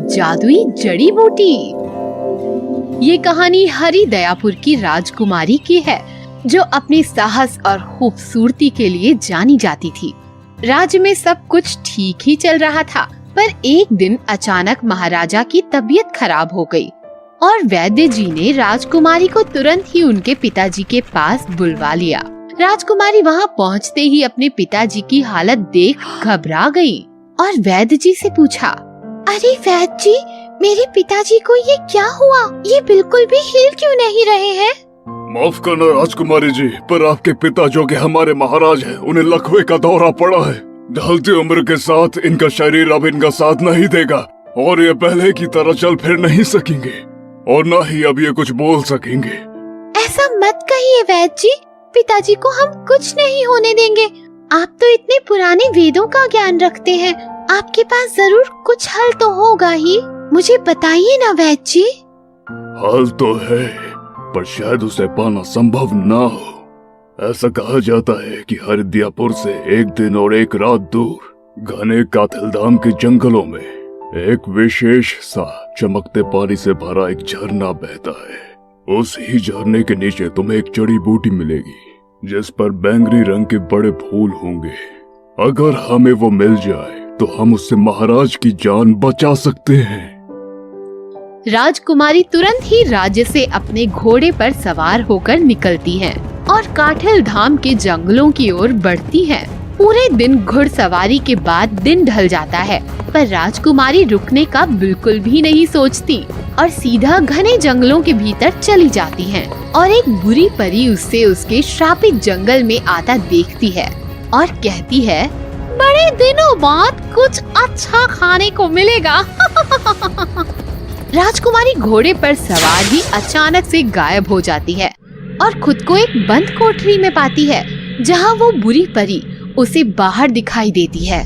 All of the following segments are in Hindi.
जादुई जड़ी बूटी। ये कहानी हरी दयापुर की राजकुमारी की है, जो अपने साहस और खूबसूरती के लिए जानी जाती थी। राज्य में सब कुछ ठीक ही चल रहा था, पर एक दिन अचानक महाराजा की तबीयत खराब हो गई और वैद्य जी ने राजकुमारी को तुरंत ही उनके पिताजी के पास बुलवा लिया। राजकुमारी वहां पहुंचते ही अपने पिताजी की हालत देख घबरा गई और वैद्य जी से पूछा, अरे वैद्य जी, मेरे पिताजी को ये क्या हुआ? ये बिल्कुल भी हिल क्यों नहीं रहे हैं? माफ करना राजकुमारी जी, पर आपके पिता जो कि हमारे महाराज हैं, उन्हें लकवे का दौरा पड़ा है। ढलती उम्र के साथ इनका शरीर अब इनका साथ नहीं देगा और ये पहले की तरह चल फिर नहीं सकेंगे और न ही अब ये कुछ बोल सकेंगे। ऐसा मत कहिए वैद्य जी, पिताजी को हम कुछ नहीं होने देंगे। आप तो इतने पुराने वेदों का ज्ञान रखते हैं, आपके पास जरूर कुछ हल तो होगा ही। मुझे बताइए ना वैद्य जी। हल तो है, पर शायद उसे पाना संभव ना हो। ऐसा कहा जाता है कि हरिद्यापुर से एक दिन और एक रात दूर घने कातिलधाम के जंगलों में एक विशेष सा चमकते पानी से भरा एक झरना बहता है। उस ही झरने के नीचे तुम्हें एक जड़ी बूटी मिलेगी जिस पर बैंगनी रंग के बड़े फूल होंगे। अगर हमें वो मिल जाए तो हम उससे महाराज की जान बचा सकते हैं। राजकुमारी तुरंत ही राज्य से अपने घोड़े पर सवार होकर निकलती हैं और काठिल धाम के जंगलों की ओर बढ़ती हैं। पूरे दिन घुड़सवारी के बाद दिन ढल जाता है, पर राजकुमारी रुकने का बिल्कुल भी नहीं सोचती और सीधा घने जंगलों के भीतर चली जाती हैं और एक बुरी परी उससे उसके श्रापित जंगल में आता देखती है और कहती है, बड़े दिनों बाद कुछ अच्छा खाने को मिलेगा। राजकुमारी घोड़े पर सवार ही अचानक से गायब हो जाती है और खुद को एक बंद कोठरी में पाती है, जहां वो बुरी परी उसे बाहर दिखाई देती है।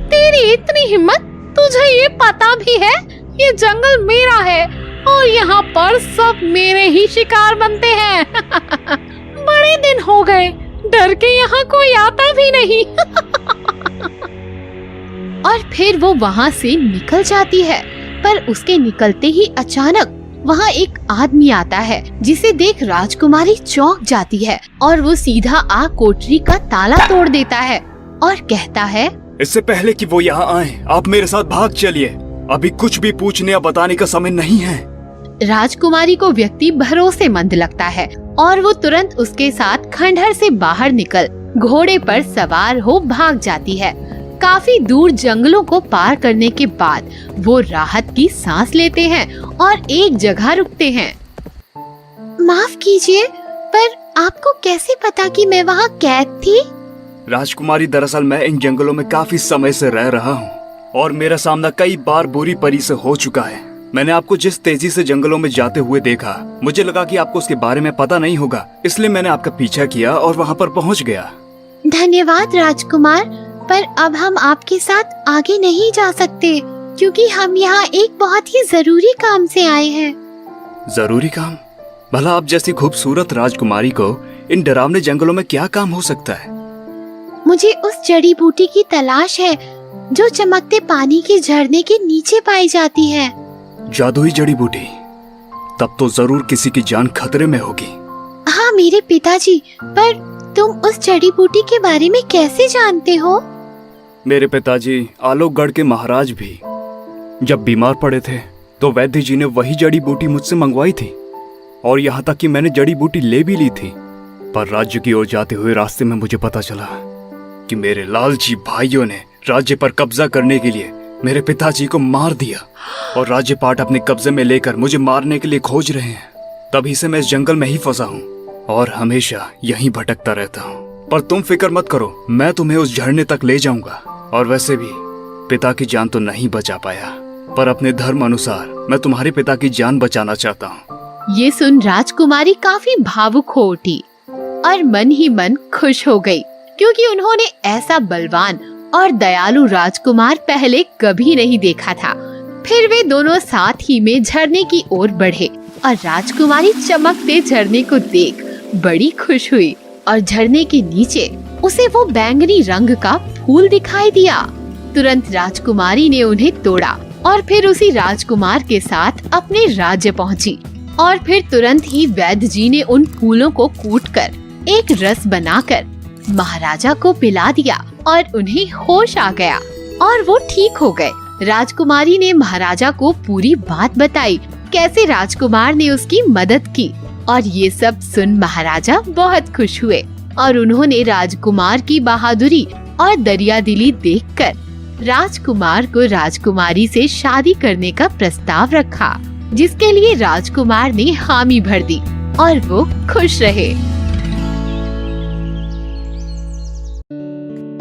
तेरी इतनी हिम्मत, तुझे ये पता भी है ये जंगल मेरा है और यहाँ पर सब मेरे ही शिकार बनते हैं। बड़े दिन हो गए, डर के यहाँ कोई आता भी नहीं। और फिर वो वहाँ से निकल जाती है, पर उसके निकलते ही अचानक वहाँ एक आदमी आता है, जिसे देख राजकुमारी चौंक जाती है और वो सीधा आग कोठरी का ताला तोड़ देता है और कहता है, इससे पहले कि वो यहाँ आए, आप मेरे साथ भाग चलिए। अभी कुछ भी पूछने या बताने का समय नहीं है। राजकुमारी को व्यक्ति भरोसेमंद लगता है और वो तुरंत उसके साथ खंडहर से बाहर निकल घोड़े पर सवार हो भाग जाती है। काफी दूर जंगलों को पार करने के बाद वो राहत की सांस लेते हैं और एक जगह रुकते हैं। माफ कीजिए, पर आपको कैसे पता कि मैं वहाँ कैद थी? राजकुमारी, दरअसल मैं इन जंगलों में काफी समय से रह रहा हूँ और मेरा सामना कई बार बुरी परी से हो चुका है। मैंने आपको जिस तेजी से जंगलों में जाते हुए देखा, मुझे लगा कि आपको उसके बारे में पता नहीं होगा, इसलिए मैंने आपका पीछा किया और वहाँ पर पहुँच गया। धन्यवाद राजकुमार, पर अब हम आपके साथ आगे नहीं जा सकते क्योंकि हम यहाँ एक बहुत ही जरूरी काम से आए हैं। जरूरी काम? भला आप जैसी खूबसूरत राजकुमारी को इन डरावने जंगलों में क्या काम हो सकता है? मुझे उस जड़ी बूटी की तलाश है जो चमकते पानी के झरने के नीचे पाई जाती है। जादुई जड़ी बूटी? तब तो जरूर किसी की जान खतरे में होगी। हाँ मेरे पिताजी, पर तुम उस जड़ी बूटी के बारे में कैसे जानते हो? मेरे पिताजी आलोकगढ़ के महाराज भी जब बीमार पड़े थे तो वैद्य जी ने वही जड़ी बूटी मुझसे मंगवाई थी और यहाँ तक कि मैंने जड़ी बूटी ले भी ली थी। पर राज्य की ओर जाते हुए रास्ते में मुझे पता चला कि मेरे लालची भाइयों ने राज्य पर कब्जा करने के लिए मेरे पिताजी को मार दिया और राज्य पाट अपने कब्जे में लेकर मुझे मारने के लिए खोज रहे हैं। तभी से मैं इस जंगल में ही फंसा हूँ और हमेशा यहीं भटकता रहता हूँ। पर तुम फिक्र मत करो, मैं तुम्हें उस झरने तक ले जाऊंगा। और वैसे भी पिता की जान तो नहीं बचा पाया, पर अपने धर्म अनुसार मैं तुम्हारे पिता की जान बचाना चाहता हूँ। ये सुन राजकुमारी काफी भावुक हो उठी और मन ही मन खुश हो गई, क्योंकि उन्होंने ऐसा बलवान और दयालु राजकुमार पहले कभी नहीं देखा था। फिर वे दोनों साथ ही में झरने की ओर बढ़े और राजकुमारी चमकते झरने को देख बड़ी खुश हुई और झरने के नीचे उसे वो बैंगनी रंग का फूल दिखाई दिया। तुरंत राजकुमारी ने उन्हें तोड़ा और फिर उसी राजकुमार के साथ अपने राज्य पहुंची। और फिर तुरंत ही वैद्य जी ने उन फूलों को कूटकर एक रस बनाकर महाराजा को पिला दिया और उन्हें होश आ गया और वो ठीक हो गए। राजकुमारी ने महाराजा को पूरी बात बताई, कैसे राजकुमार ने उसकी मदद की, और ये सब सुन महाराजा बहुत खुश हुए और उन्होंने राजकुमार की बहादुरी और दरियादिली देखकर राजकुमार को राजकुमारी से शादी करने का प्रस्ताव रखा, जिसके लिए राजकुमार ने हामी भर दी और वो खुश रहे।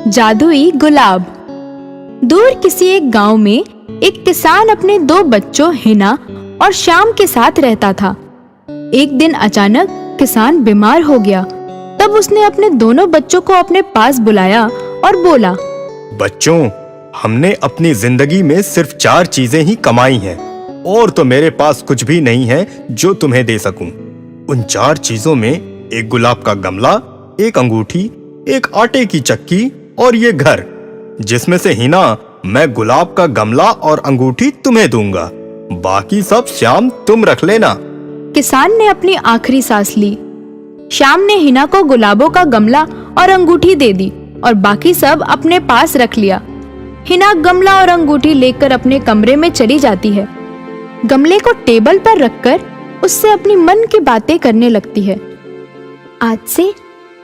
जादुई गुलाब। दूर किसी एक गांव में एक किसान अपने 2 बच्चों हिना और श्याम के साथ रहता था। एक दिन अचानक किसान बीमार हो गया। तब उसने अपने दोनों बच्चों को अपने पास बुलाया और बोला, बच्चों, हमने अपनी जिंदगी में सिर्फ 4 चीजें ही कमाई हैं और तो मेरे पास कुछ भी नहीं है जो तुम्हें दे सकूं। उन 4 चीजों में एक गुलाब का गमला, एक अंगूठी, एक आटे की चक्की और ये घर, जिसमें से हिना मैं गुलाब का गमला और अंगूठी तुम्हें दूंगा, बाकी सब श्याम तुम रख लेना। किसान ने अपनी आखिरी सांस ली। श्याम ने हिना को गुलाबों का गमला और अंगूठी दे दी और बाकी सब अपने पास रख लिया। हिना गमला और अंगूठी लेकर अपने कमरे में चली जाती है। गमले को टेबल पर रखकर उससे अपनी मन की बातें करने लगती है। आज से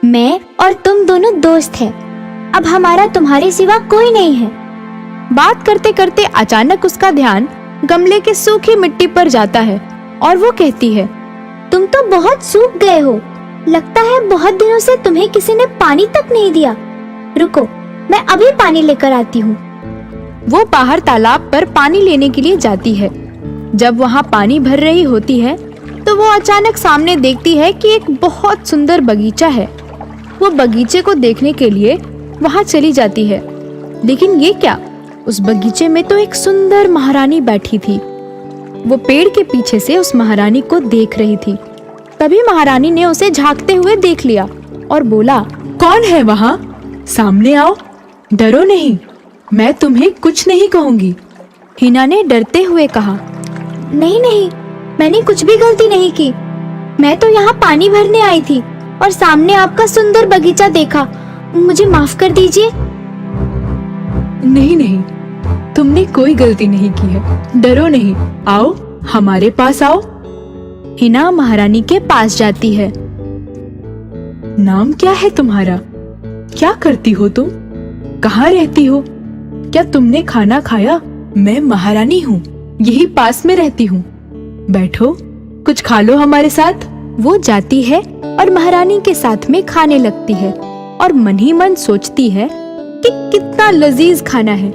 मैं और तुम दोनों दोस्त हैं। अब हमारा तुम्हारे सिवा कोई नहीं है। बात करते करते अचानक उसका ध्यान गमले के सूखी मिट्टी पर जाता है और वो कहती है, तुम तो बहुत सूख गए हो। लगता है बहुत दिनों से तुम्हें किसी ने पानी तक नहीं दिया। रुको, मैं अभी पानी लेकर आती हूँ। वो बाहर तालाब पर पानी लेने के लिए जाती है। जब वहाँ पानी भर रही होती है तो वो अचानक सामने देखती है कि एक बहुत सुंदर बगीचा है। वो बगीचे को देखने के लिए वहाँ चली जाती है, लेकिन ये क्या, उस बगीचे में तो एक सुंदर महारानी बैठी थी। वो पेड़ के पीछे से उस महारानी को देख रही थी। तभी महारानी ने उसे झांकते हुए देख लिया और बोला, कौन है वहाँ? सामने आओ, डरो नहीं, मैं तुम्हें कुछ नहीं कहूँगी। हिना ने डरते हुए कहा, नहीं नहीं, मैंने कुछ भी गलती नहीं की। मैं तो यहाँ पानी भरने आई थी और सामने आपका सुंदर बगीचा देखा। मुझे माफ कर दीजिए। नहीं नहीं, तुमने कोई गलती नहीं की है, डरो नहीं, आओ हमारे पास आओ। हिना महारानी के पास जाती है। नाम क्या है तुम्हारा? क्या करती हो तुम? कहाँ रहती हो? क्या तुमने खाना खाया? मैं महारानी हूँ, यही पास में रहती हूँ। बैठो, कुछ खा लो हमारे साथ। वो जाती है और महारानी के साथ में खाने लगती है और मन ही मन सोचती है कि कितना लजीज खाना है।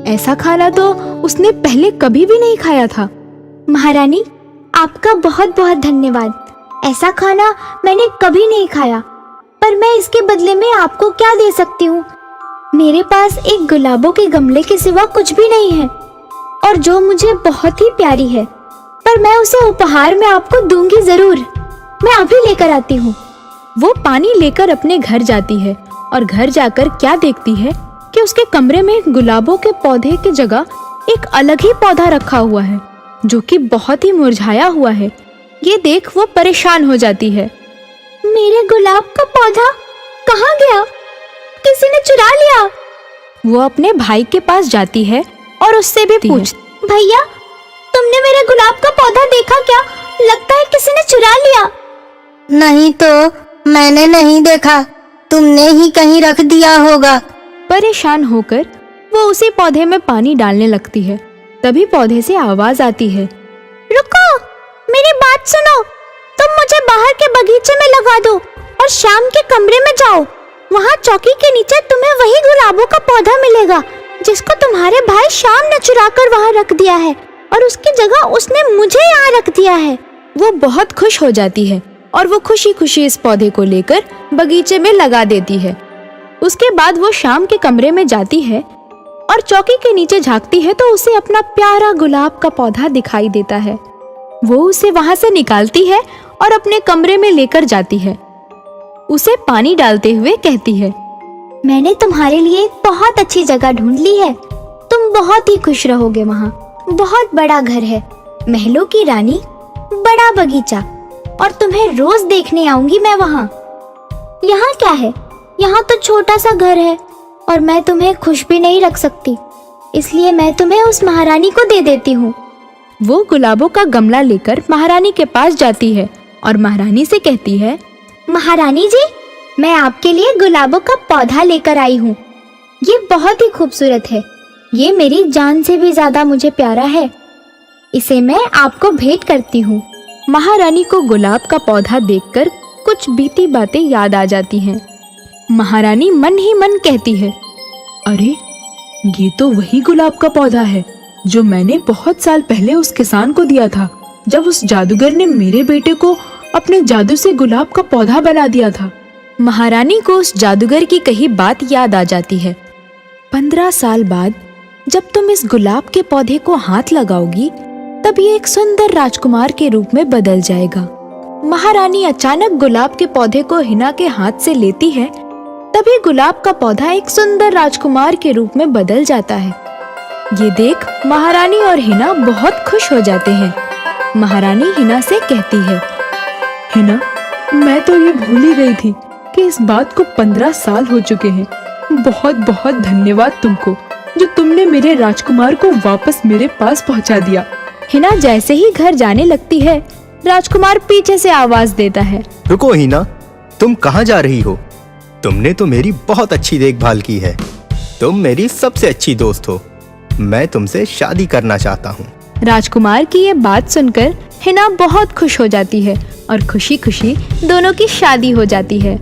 ऐसा खाना तो उसने पहले कभी भी नहीं खाया था। महारानी, आपका बहुत बहुत धन्यवाद। ऐसा खाना मैंने कभी नहीं खाया, पर मैं इसके बदले में आपको क्या दे सकती हूँ? मेरे पास एक गुलाबों के गमले के सिवा कुछ भी नहीं है, और जो मुझे बहुत ही प्यारी है, पर मैं उसे उपहार में आपको दूंगी जरूर। मैं अभी लेकर आती हूँ। वो पानी लेकर अपने घर जाती है और घर जाकर क्या देखती है कि उसके कमरे में गुलाबों के पौधे की जगह एक अलग ही पौधा रखा हुआ है, जो कि बहुत ही मुरझाया हुआ है। ये देख वो परेशान हो जाती है। मेरे गुलाब का पौधा कहाँ गया? किसी ने चुरा लिया। वो अपने भाई के पास जाती है और उससे भी पूछती, भैया, तुमने मेरे गुलाब का पौधा देखा क्या? लगता है किसी ने चुरा लिया। नहीं तो मैंने नहीं देखा, तुमने ही कहीं रख दिया होगा। परेशान होकर वो उसी पौधे में पानी डालने लगती है। तभी पौधे से आवाज आती है, रुको, मेरी बात सुनो। तुम मुझे बाहर के बगीचे में लगा दो और शाम के कमरे में जाओ। वहाँ चौकी के नीचे तुम्हें वही गुलाबों का पौधा मिलेगा जिसको तुम्हारे भाई शाम ने चुरा कर वहाँ रख दिया है, और उसकी जगह उसने मुझे यहाँ रख दिया है। वो बहुत खुश हो जाती है और वो खुशी खुशी इस पौधे को लेकर बगीचे में लगा देती है। उसके बाद वो शाम के कमरे में जाती है और चौकी के नीचे झांकती है तो उसे अपना प्यारा गुलाब का पौधा दिखाई देता है। वो उसे वहां से निकालती है और अपने कमरे में लेकर जाती है। उसे पानी डालते हुए कहती है, मैंने तुम्हारे लिए एक बहुत अच्छी जगह ढूंढ ली है। तुम बहुत ही खुश रहोगे वहाँ। बहुत बड़ा घर है, महलों की रानी, बड़ा बगीचा, और तुम्हें रोज देखने आऊंगी मैं वहाँ। यहाँ क्या है? यहाँ तो छोटा सा घर है और मैं तुम्हें खुश भी नहीं रख सकती, इसलिए मैं तुम्हें उस महारानी को दे देती हूँ। वो गुलाबों का गमला लेकर महारानी के पास जाती है और महारानी से कहती है, महारानी जी, मैं आपके लिए गुलाबों का पौधा लेकर आई हूँ। ये बहुत ही खूबसूरत है। ये मेरी जान से भी ज्यादा मुझे प्यारा है। इसे मैं आपको भेंट करती हूँ। महारानी को गुलाब का पौधा देखकर कुछ बीती बातें याद आ जाती हैं। महारानी मन ही मन कहती है, अरे, ये तो वही गुलाब का पौधा है जो मैंने बहुत साल पहले उस किसान को दिया था, जब उस जादूगर ने मेरे बेटे को अपने जादू से गुलाब का पौधा बना दिया था। महारानी को उस जादूगर की कही बात याद आ जाती है। 15 साल बाद जब तुम इस गुलाब के पौधे को हाथ लगाओगी, तब ये एक सुंदर राजकुमार के रूप में बदल जाएगा। महारानी अचानक गुलाब के पौधे को हिना के हाथ से लेती है, तभी गुलाब का पौधा एक सुंदर राजकुमार के रूप में बदल जाता है। ये देख महारानी और हिना बहुत खुश हो जाते हैं। महारानी हिना से कहती है, हिना, मैं तो ये भूल ही गई थी कि इस बात को 15 साल हो चुके हैं। बहुत बहुत धन्यवाद तुमको, जो तुमने मेरे राजकुमार को वापस मेरे पास पहुंचा दिया। हिना जैसे ही घर जाने लगती है, राजकुमार पीछे से आवाज देता है, रुको हिना, तुम कहाँ जा रही हो? तुमने तो मेरी बहुत अच्छी देखभाल की है। तुम मेरी सबसे अच्छी दोस्त हो। मैं तुमसे शादी करना चाहता हूँ। राजकुमार की ये बात सुनकर हिना बहुत खुश हो जाती है और खुशी खुशी दोनों की शादी हो जाती है।